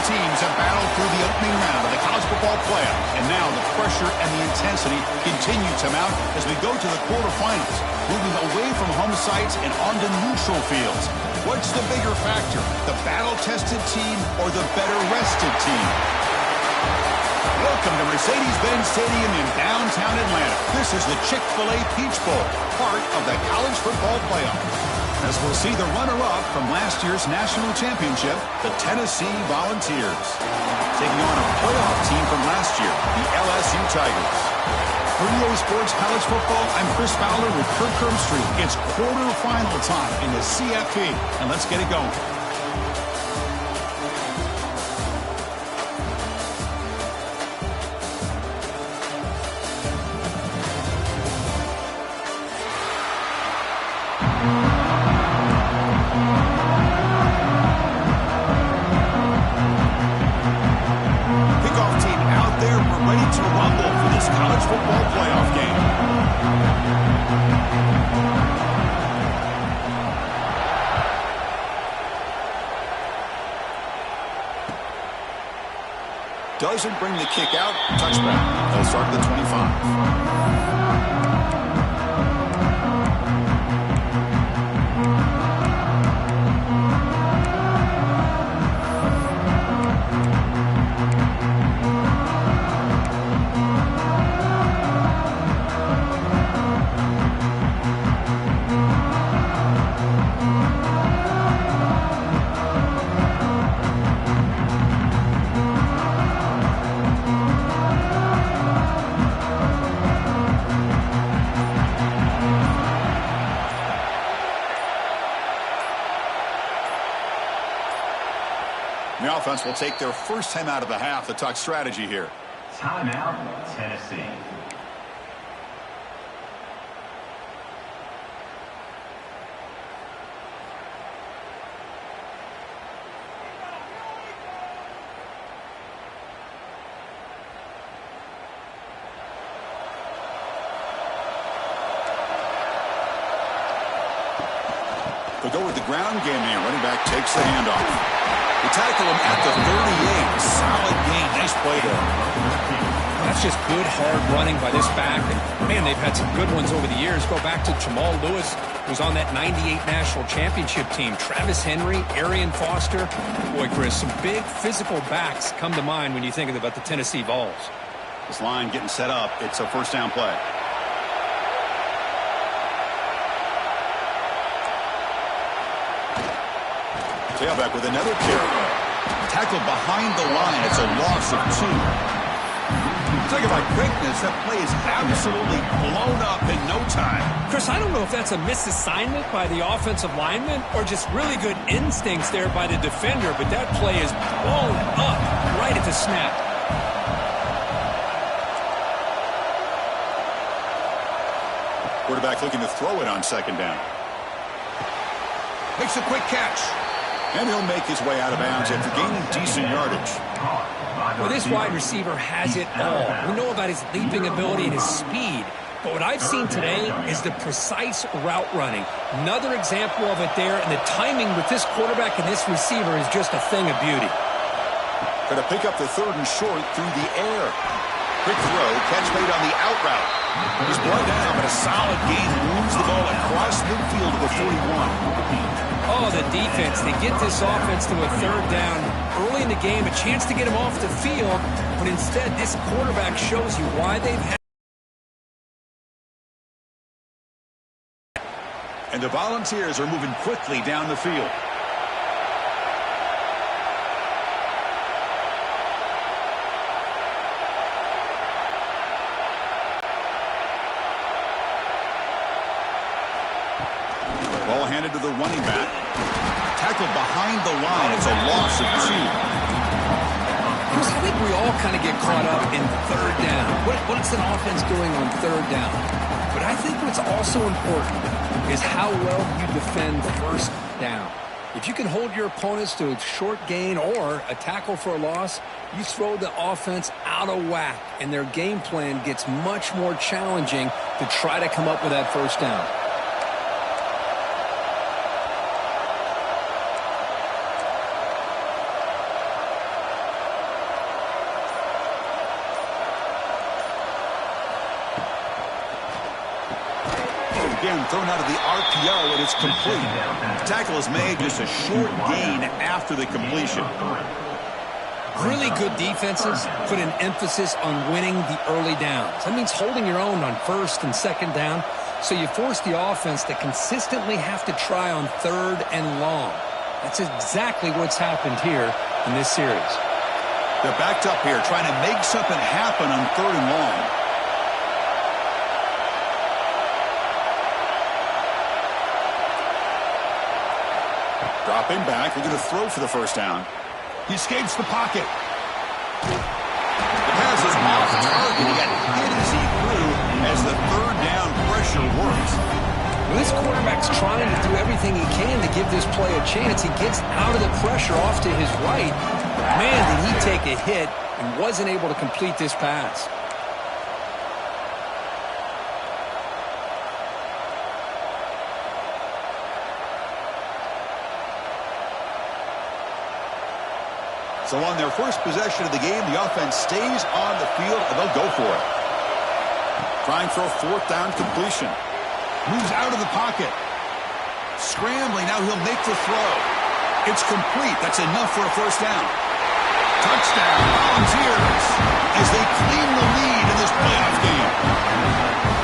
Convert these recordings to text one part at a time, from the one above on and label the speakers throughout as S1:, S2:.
S1: teams have battled through the opening round of the college football playoff, and now the pressure and the intensity continue to mount as we go to the quarterfinals, moving away from home sites and onto neutral fields. What's the bigger factor, the battle-tested team or the better-rested team? Welcome to Mercedes-Benz Stadium in downtown Atlanta. This is the Chick-fil-A Peach Bowl, part of the college football playoff. As we'll see the runner-up from last year's national championship, the Tennessee Volunteers, taking on a playoff team from last year, the LSU Tigers. For EA Sports College Football, I'm Chris Fowler with Kirk Herbstreit. It's quarterfinal time in the CFP, and let's get it going. Doesn't bring the kick out. Touchback. They'll start at the 25. The offense will take their first time out of the half to talk strategy here.
S2: Timeout, Tennessee.
S1: They go with the ground game here. Running back takes the handoff. They tackle him at the 38. Solid gain. Nice play there.
S3: That's just good, hard running by this back. And, man, they've had some good ones over the years. Go back to Jamal Lewis, who's on that 98 national championship team. Travis Henry, Arian Foster. Boy, Chris, some big physical backs come to mind when you think about the Tennessee Vols.
S1: This line getting set up. It's a first down play. Tailback with another carry. Tackled behind the line. It's a loss of 2. Talking about quickness, that play is absolutely blown up in no time.
S3: Chris, I don't know if that's a misassignment by the offensive lineman or just really good instincts there by the defender, but that play is blown up right at the snap.
S1: Quarterback looking to throw it on second down. Makes a quick catch. And he'll make his way out of bounds after gaining decent yardage.
S3: Well, this wide receiver has it all. We know about his leaping ability and his speed. But what I've seen today is the precise route running. Another example of it there. And the timing with this quarterback and this receiver is just a thing of beauty.
S1: Going to pick up the 3rd and short through the air. Quick throw. Catch made on the out route. He's brought down, but a solid gain moves the ball across midfield to the 41.
S3: Oh, the defense. They get this offense to a 3rd down early in the game, a chance to get him off the field, but instead this quarterback shows you why they've had.
S1: And the Volunteers are moving quickly down the field. Ball handed to the running back. Tackled behind the line. It's a loss of 2.
S3: Chris, I think we all kind of get caught up in 3rd down. What's an offense doing on 3rd down? But I think what's also important is how well you defend 1st down. If you can hold your opponents to a short gain or a tackle for a loss, you throw the offense out of whack, and their game plan gets much more challenging to try to come up with that 1st down.
S1: Again, thrown out of the RPO, and it's complete. The tackle is made, just a short gain after the completion.
S3: Really good defenses put an emphasis on winning the early downs. That means holding your own on first and second down, so you force the offense to consistently have to try on third and long. That's exactly what's happened here in this series.
S1: They're backed up here, trying to make something happen on third and long. Dropping back, looking to throw for the first down. He escapes the pocket. The pass is off target. He got hit as he threw as the third down pressure works.
S3: Well, this quarterback's trying to do everything he can to give this play a chance. He gets out of the pressure off to his right. Man, did he take a hit and wasn't able to complete this pass.
S1: So on their first possession of the game, the offense stays on the field, and they'll go for it. Trying for a fourth down completion. Moves out of the pocket. Scrambling, now he'll make the throw. It's complete. That's enough for a first down. Touchdown, Volunteers, as they claim the lead in this playoff game.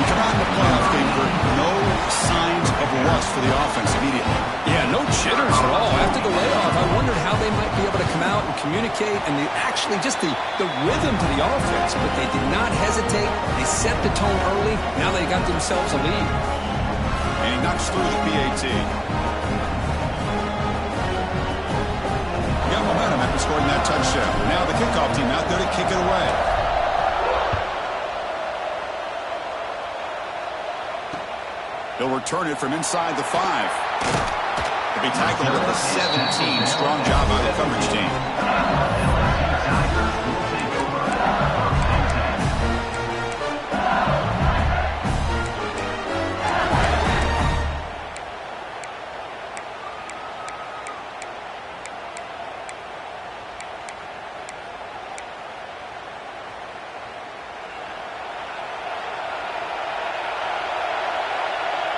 S1: You come out in the playoff game, Kurt, no signs of rust for the offense immediately.
S3: Yeah, no jitters at all. After the layoff, I wondered how they might be able to come out and communicate and actually just the rhythm to the offense. But they did not hesitate. They set the tone early. Now they got themselves a lead.
S1: And he knocks through the PAT. Got momentum after scoring that touchdown. Now the kickoff team out there to kick it away. He'll return it from inside the 5. He'll be tackled at the 17. Strong job by the coverage team.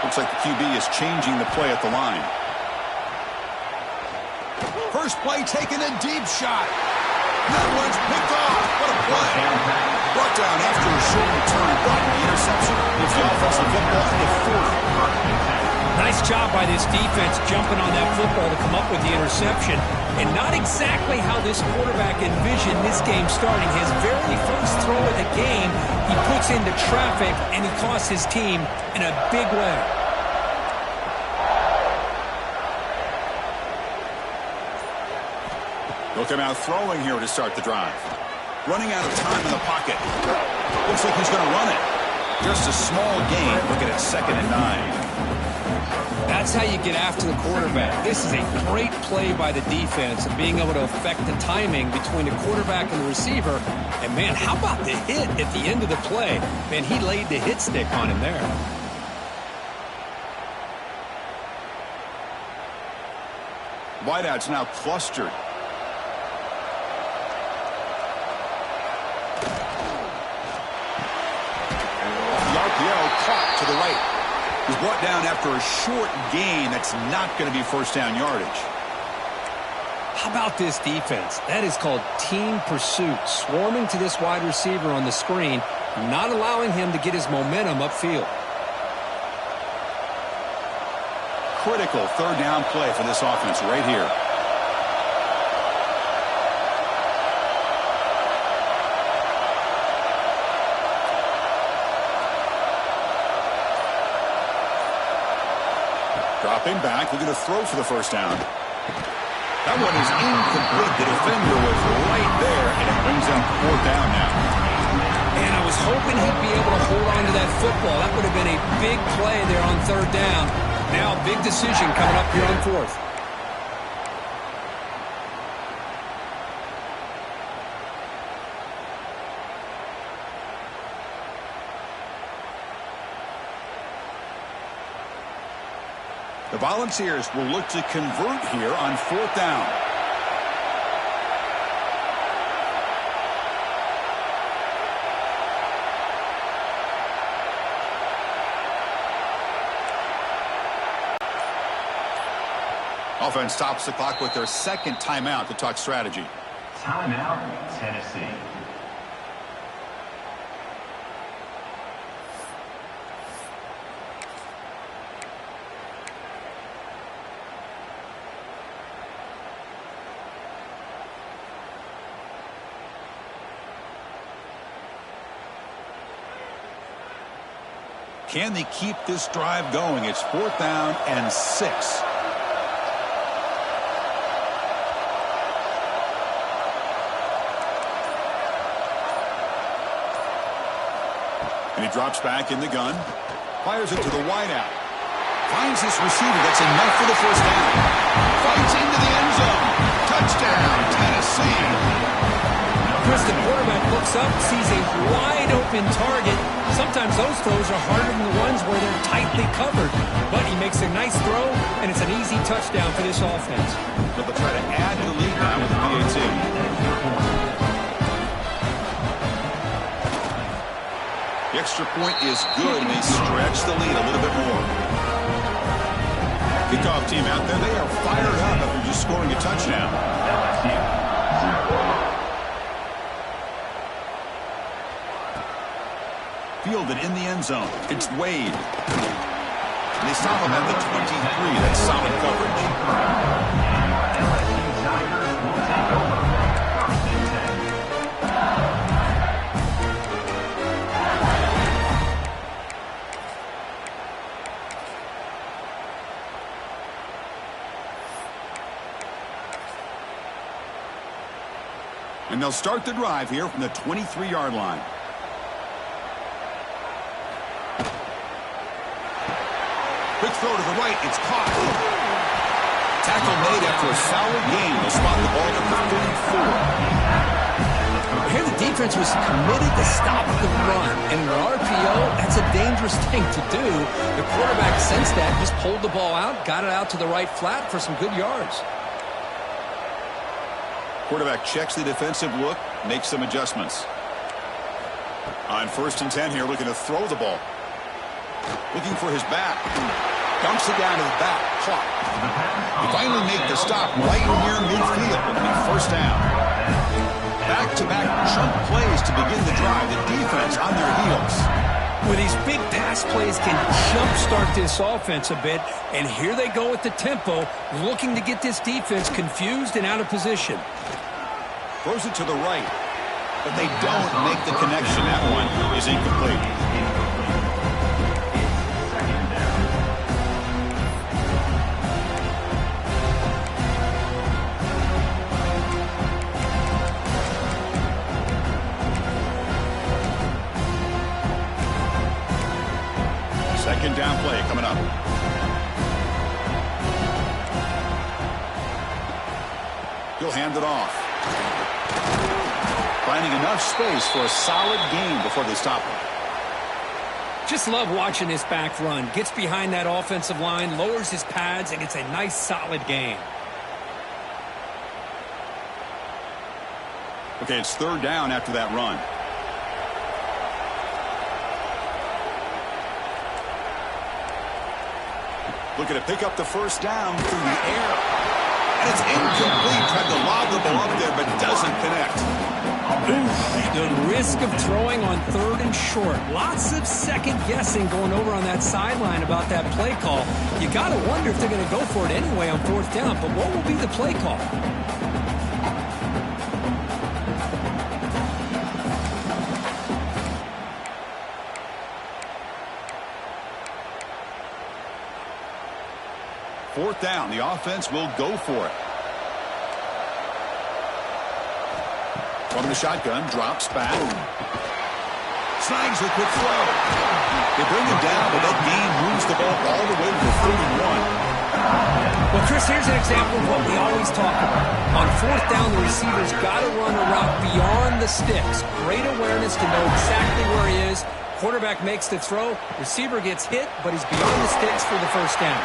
S1: Looks like the QB is changing the play at the line. First play taking a deep shot. That one's picked off. What a play. Brought down after a short return. Brought the interception. It's the offensive football at 40.
S3: Nice job by this defense jumping on that football to come up with the interception. And not exactly how this quarterback envisioned this game starting. His very first throw of the game, he puts into traffic, and he costs his team in a big way.
S1: He'll come out throwing here to start the drive. Running out of time in the pocket. Looks like he's going to run it. Just a small gain. Looking at 2nd and 9.
S3: That's how you get after the quarterback. This is a great play by the defense and being able to affect the timing between the quarterback and the receiver. And, man, how about the hit at the end of the play? Man, he laid the hit stick on him there.
S1: Wideouts now clustered. The RPO caught to the right. He's brought down after a short gain. That's not going to be first down yardage.
S3: How about this defense? That is called team pursuit. Swarming to this wide receiver on the screen, not allowing him to get his momentum upfield.
S1: Critical third down play for this offense right here. Dropping back, looking to throw for the first down. That one is incomplete. The defender was right there, and it brings up 4th down now.
S3: And I was hoping he'd be able to hold on to that football. That would have been a big play there on 3rd down. Now a big decision coming up here on 4th.
S1: The Volunteers will look to convert here on 4th down. Offense stops the clock with their second timeout to talk strategy.
S2: Timeout, Tennessee.
S1: Can they keep this drive going? It's 4th down and 6. And he drops back in the gun. Fires it to the wideout. Finds this receiver. That's enough for the first down. Fights into the end zone. Touchdown, Tennessee.
S3: Chris, the quarterback looks up, sees a wide-open target. Sometimes those throws are harder than the ones where they're tightly covered. But he makes a nice throw, and it's an easy touchdown for this offense.
S1: But they'll try to add to the lead now with the PAT. The extra point is good, and they stretch the lead a little bit more. Kickoff team out there, they are fired up after just scoring a touchdown. Fielded in the end zone. It's Wade. And they stop him at the 23. That's solid coverage. And they'll start the drive here from the 23-yard line. Quick throw to the right. It's caught. Tackle made after a solid gain. They'll spot the ball at the 34.
S3: Here the defense was committed to stop the run. And in an RPO, that's a dangerous thing to do. The quarterback sensed that, just pulled the ball out, got it out to the right flat for some good yards.
S1: Quarterback checks the defensive look, makes some adjustments. On 1st and 10 here, looking to throw the ball. Looking for his back. Dumps it down to the back. Clock. They finally make the stop right near midfield. It'll be 1st down. Back-to-back chunk plays to begin the drive. The defense on their heels.
S3: Well, these big pass plays can jumpstart this offense a bit. And here they go with the tempo, looking to get this defense confused and out of position.
S1: Throws it to the right. But they don't make the connection. That one is incomplete. Second down play coming up. He'll hand it off. Finding enough space for a solid gain before they stop him.
S3: Just love watching this back run. Gets behind that offensive line, lowers his pads, and gets a nice solid gain.
S1: Okay, it's 3rd down after that run. Looking to pick up the 1st down through the air. And it's incomplete. Tried to lob the ball up there, but doesn't connect.
S3: The risk of throwing on 3rd and short. Lots of second guessing going over on that sideline about that play call. You got to wonder if they're going to go for it anyway on 4th down. But what will be the play call?
S1: Fourth down. The offense will go for it. From the shotgun, drops back. Snags a quick throw. They bring him down, but that gain moves the ball all the way to the 31.
S3: Well, Chris, here's an example of what we always talk about. On 4th down, the receiver's got to run a route beyond the sticks. Great awareness to know exactly where he is. Quarterback makes the throw. Receiver gets hit, but he's beyond the sticks for the 1st down.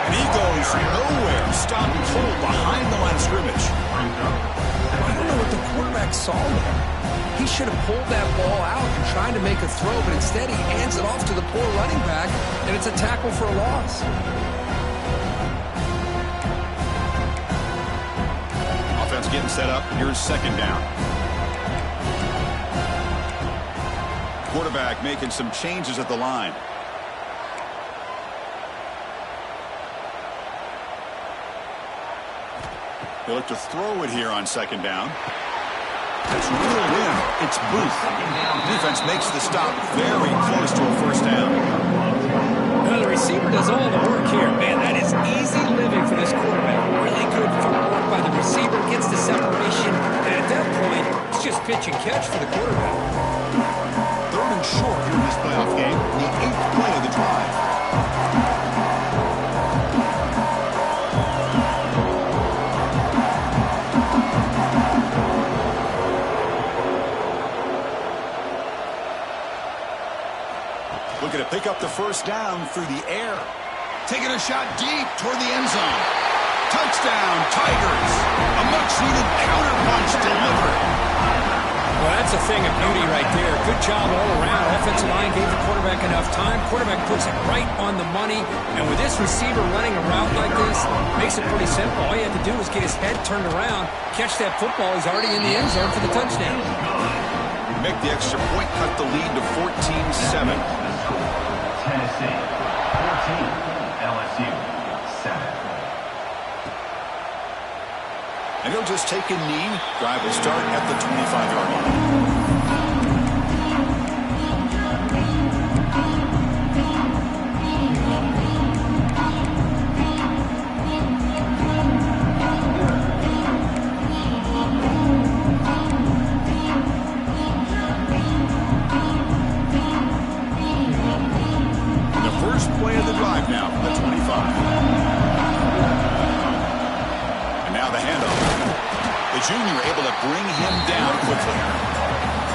S1: And he goes nowhere. Stopped cold behind the line of scrimmage.
S3: I don't know what the quarterback saw there. He should have pulled that ball out and tried to make a throw, but instead he hands it off to the poor running back, and it's a tackle for a loss.
S1: Offense getting set up. Here's second down. Quarterback making some changes at the line. They look to throw it here on second down. That's reeled in. It's Booth. Defense makes the stop very close to a first down.
S3: Now the receiver does all the work here. Man, that is easy living for this quarterback. Really good footwork by the receiver. Gets the separation. And at that point, it's just pitch and catch for the quarterback.
S1: Third and short here in this playoff game. The 8th play of the drive. Looking to pick up the first down through the air. Taking a shot deep toward the end zone. Touchdown, Tigers. A much-needed counterpunch delivered.
S3: Well, that's a thing of beauty right there. Good job all around. Offensive line gave the quarterback enough time. Quarterback puts it right on the money. And with this receiver running a route like this, makes it pretty simple. All you have to do is get his head turned around, catch that football. He's already in the end zone for the touchdown.
S1: Make the extra point, cut the lead to 14-7.
S2: Tennessee 14, LSU 7.
S1: And he'll just take a knee. Drive will start at the 25-yard line. Play of the drive now from the 25. And now the handoff. The junior able to bring him down quickly.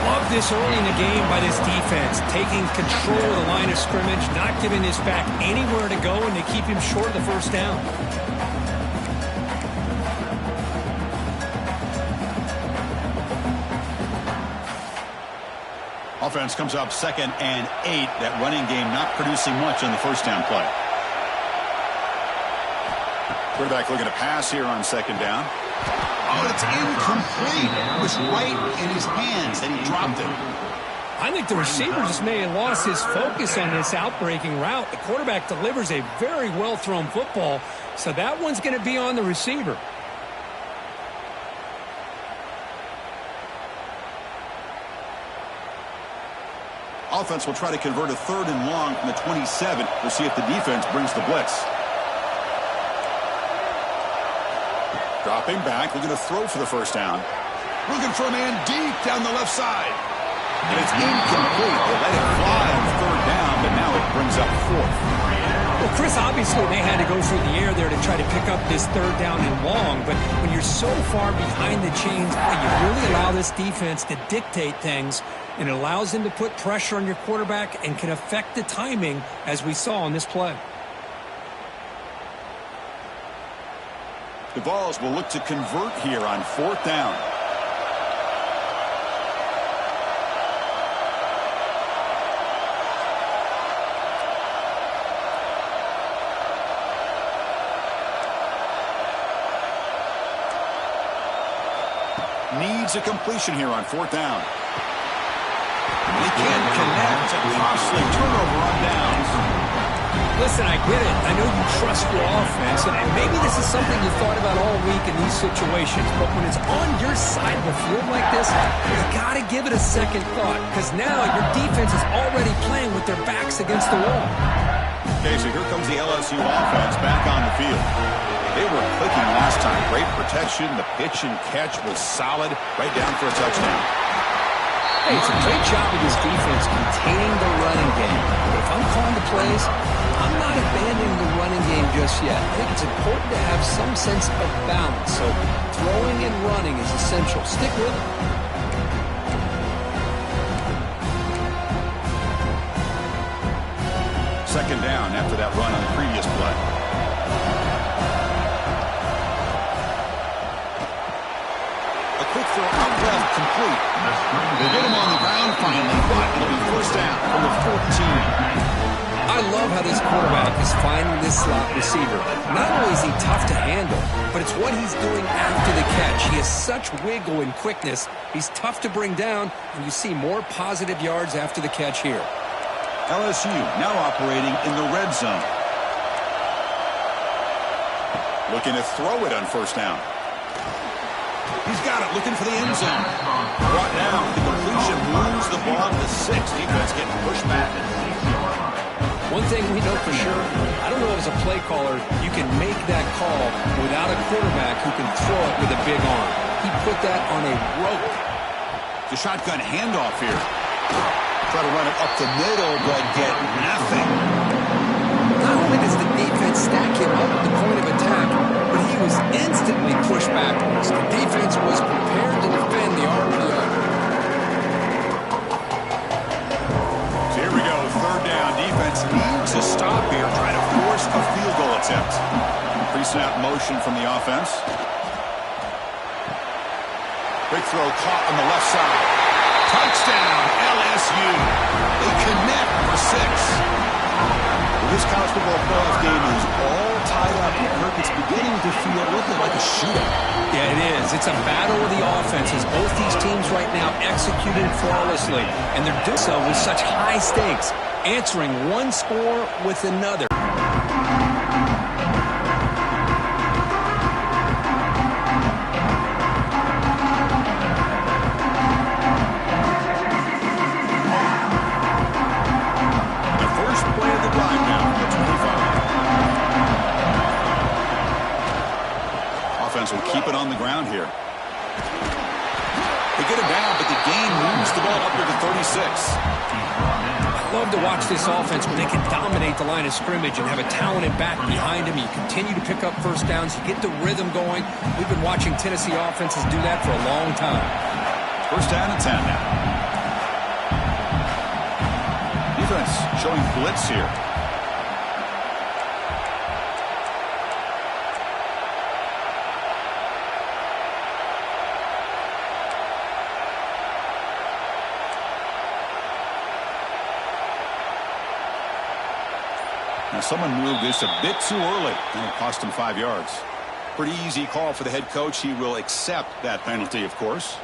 S3: Love this early in the game by this defense. Taking control of the line of scrimmage, not giving this back anywhere to go, and they keep him short of the first down.
S1: Offense comes up 2nd and 8. That running game not producing much on the first down play. Quarterback looking to pass here on second down. Oh, it's incomplete. It was right in his hands, and he dropped it.
S3: I think the receiver just may have lost his focus on this outbreaking route. The quarterback delivers a very well-thrown football, so that one's going to be on the receiver.
S1: Offense will try to convert a 3rd and long from the 27. We'll see if the defense brings the blitz. Dropping back, looking to throw for the first down. Looking for a man deep down the left side. And it's incomplete. They let it fly on 3rd down, but now it brings up 4th.
S3: Well, Chris, obviously they had to go through the air there to try to pick up this 3rd down and long, but when you're so far behind the chains, you really allow this defense to dictate things, and it allows them to put pressure on your quarterback and can affect the timing, as we saw on this play.
S1: The Vols will look to convert here on 4th down. Needs a completion here on 4th down. They can't connect. A costly turnover on downs.
S3: Listen, I get it. I know you trust your offense, and maybe this is something you thought about all week in these situations, but when it's on your side of the field like this, you got to give it a second thought, because now your defense is already playing with their backs against the wall.
S1: Okay, so here comes the LSU offense back on the field. They were clicking last time. Great protection. The pitch and catch was solid. Right down for a touchdown.
S3: Hey, it's a great job of this defense containing the running game. But if I'm calling the plays, I'm not abandoning the running game just yet. I think it's important to have some sense of balance. So throwing and running is essential. Stick with it.
S1: Second down after that run on the previous play. A quick throw out left, complete. They get him on the ground finally, but it'll be first down from the 14.
S3: I love love how this quarterback is finding this slot receiver. Not only is he tough to handle, but it's what he's doing after the catch. He has such wiggle and quickness. He's tough to bring down, and you see more positive yards after the catch here.
S1: LSU now operating in the red zone. Looking to throw it on first down. He's got it, looking for the end zone. Brought down. The completion moves the ball to the 6. Defense getting pushed back.
S3: One thing we know for sure, I don't know as a play caller, you can make that call without a quarterback who can throw it with a big arm. He put that on a rope.
S1: The shotgun handoff here. Try to run it up the middle, but get nothing.
S3: Not only does the defense stack him up at the point of attack, but he was instantly pushed backwards. The defense was prepared to defend the RPO.
S1: So here we go, third down. Defense needs a stop here. Try to force a field goal attempt. Pre-snap motion from the offense. Big throw caught on the left side. Touchdown, LSU. They connect for 6. This college football playoff game is all tied up. Kirk, it's beginning to feel a little bit like a shootout.
S3: Yeah, it is. It's a battle of the offenses. Both these teams right now executing flawlessly, and they're doing so with such high stakes, answering one score with another.
S1: Will keep it on the ground here. They get it down, but the gain moves the ball up to the 36.
S3: I love to watch this offense when they can dominate the line of scrimmage and have a talented back behind him. You continue to pick up first downs. You get the rhythm going. We've been watching Tennessee offenses do that for a long time.
S1: First down and 10 now. Defense showing blitz here. Now someone moved this a bit too early, and it cost him 5 yards. Pretty easy call for the head coach. He will accept that penalty, of course.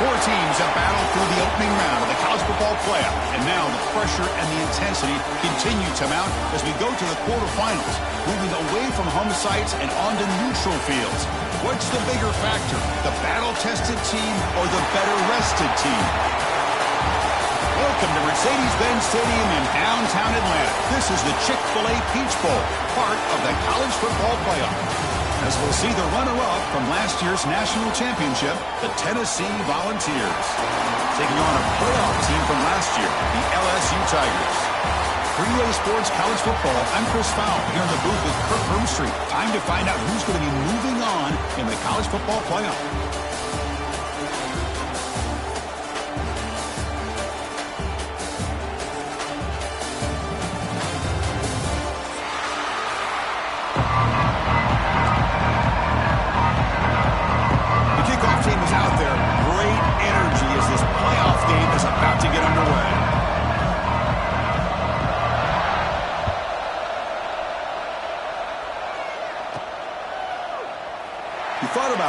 S1: Four teams have battled through the opening round of the college football playoff, and now the pressure and the intensity continue to mount as we go to the quarterfinals, moving away from home sites and onto neutral fields. What's the bigger factor, the battle-tested team or the better-rested team? Welcome to Mercedes-Benz Stadium in downtown Atlanta. This is the Chick-fil-A Peach Bowl, part of the college football playoff. As we'll see the runner-up from last year's national championship, the Tennessee Volunteers, taking on a playoff team from last year, the LSU Tigers. Three-way sports college football. I'm Chris Fowle here in the booth with Kirk Hermstreet. Time to find out who's going to be moving on in the college football playoff.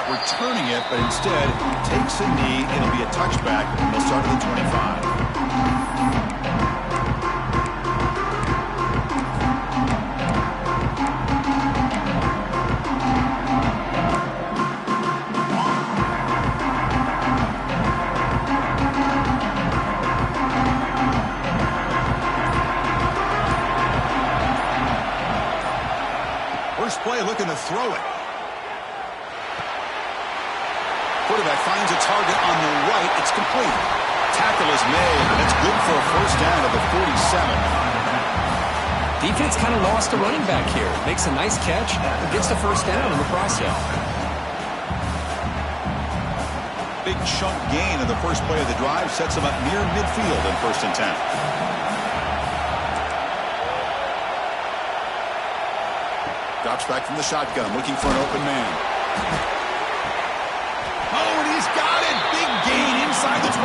S1: Returning it, but instead takes a knee. It'll be a touchback. They'll start at the 25. First play looking to throw it. Quarterback finds a target on the right. It's complete. Tackle is made, and it's good for a first down at the 47.
S3: Defense kind of lost a running back here. Makes a nice catch and gets the first down in the process.
S1: Big chunk gain in the first play of the drive sets him up near midfield in 1st and 10. Drops back from the shotgun, looking for an open man. Oh, and he's got it. Big gain inside the 25.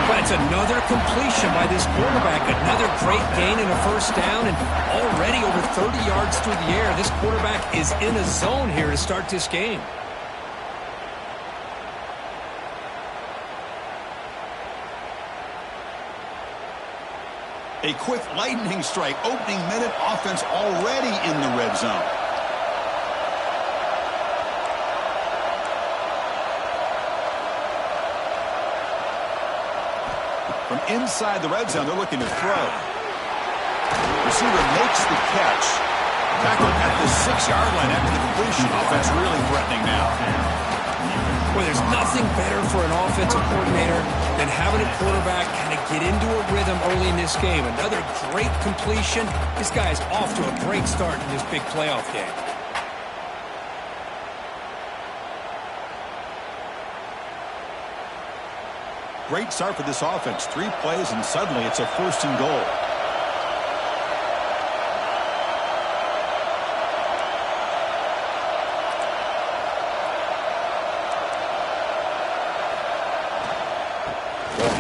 S3: But it's another completion by this quarterback. Another great gain in a first down, and already over 30 yards through the air. This quarterback is in a zone here to start this game.
S1: A quick lightning strike. Opening minute offense already in the red zone. From inside the red zone, they're looking to throw. Receiver makes the catch. Tackled at the 6-yard line after the completion. Offense really threatening now.
S3: Well, there's nothing better for an offensive coordinator than having a quarterback kind of get into a rhythm early in this game. Another great completion. This guy's off to a great start in this big playoff game.
S1: Great start for this offense. 3 plays, and suddenly it's a 1st and goal.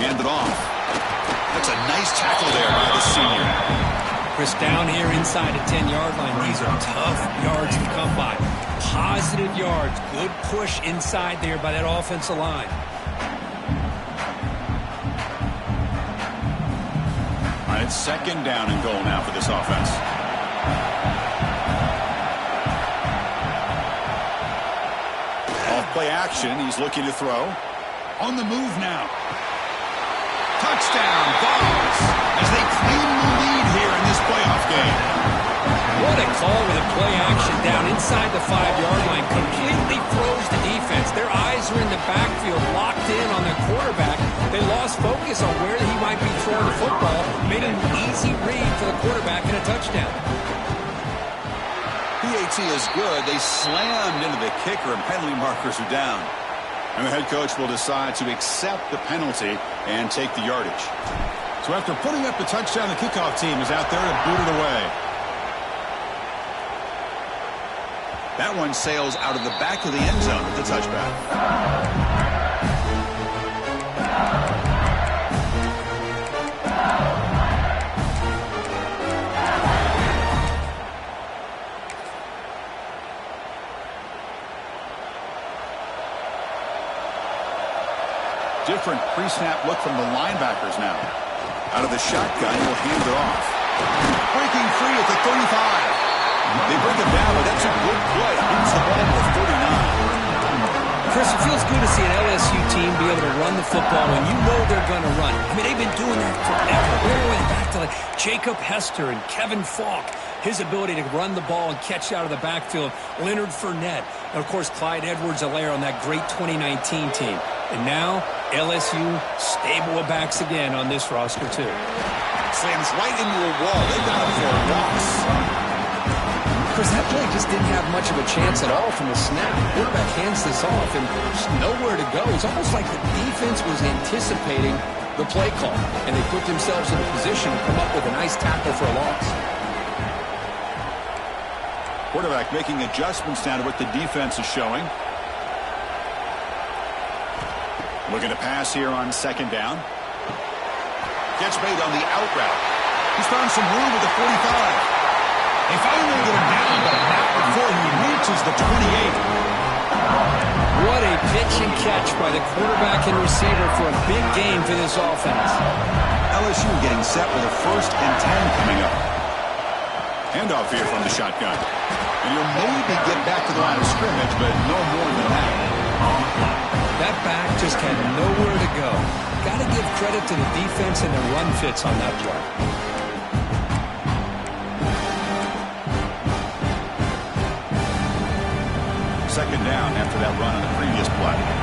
S1: Handed off. That's a nice tackle there by the senior.
S3: Chris, down here inside the 10-yard line. These are tough yards to come by. Positive yards. Good push inside there by that offensive line.
S1: All right, 2nd down and goal now for this offense. Off play action. He's looking to throw. On the move now. Touchdown, Vols, as they claim the lead here in this playoff game.
S3: What a call with a play action down inside the 5-yard line. Completely throws the defense. Their eyes are in the backfield, locked in on their quarterback. They lost focus on where he might be throwing the football. Made an easy read for the quarterback and a touchdown.
S1: PAT is good. They slammed into the kicker, and penalty markers are down. And the head coach will decide to accept the penalty and take the yardage. So after putting up the touchdown, the kickoff team is out there to boot it away. That one sails out of the back of the end zone with the touchback. different pre-snap look from the linebackers now. Out of the shotgun, will hand it off. Breaking free at the 35. They bring him down, but that's a good play. Moves the ball to the 49.
S3: Chris, it feels good to see an LSU team be able to run the football when you know they're going to run. I mean, they've been doing that forever. All the way back to like Jacob Hester and Kevin Falk. His ability to run the ball and catch out of the backfield. Leonard Fournette. And, of course, Clyde Edwards-Helaire on that great 2019 team. And now, LSU stable of backs again on this roster, too.
S1: Slams right into a wall. They got him for a loss.
S3: Chris, that play just didn't have much of a chance at all from the snap. The quarterback hands this off and just nowhere to go. It's almost like the defense was anticipating the play call, and they put themselves in a position to come up with a nice tackle for a loss.
S1: Quarterback making adjustments now to what the defense is showing. Looking to pass here on second down. Gets made on the out route. He's found some room with the 45. They finally get him down, but not before he reaches the 28.
S3: What a pitch and catch by the quarterback and receiver for a big game for this offense.
S1: LSU getting set with a 1st and 10 coming up. Handoff here from the shotgun. And he'll maybe get back to the line of scrimmage, but no more than that.
S3: That back just had nowhere to go. Got to give credit to the defense and the run fits on that play.
S1: Second down after that run on the previous play.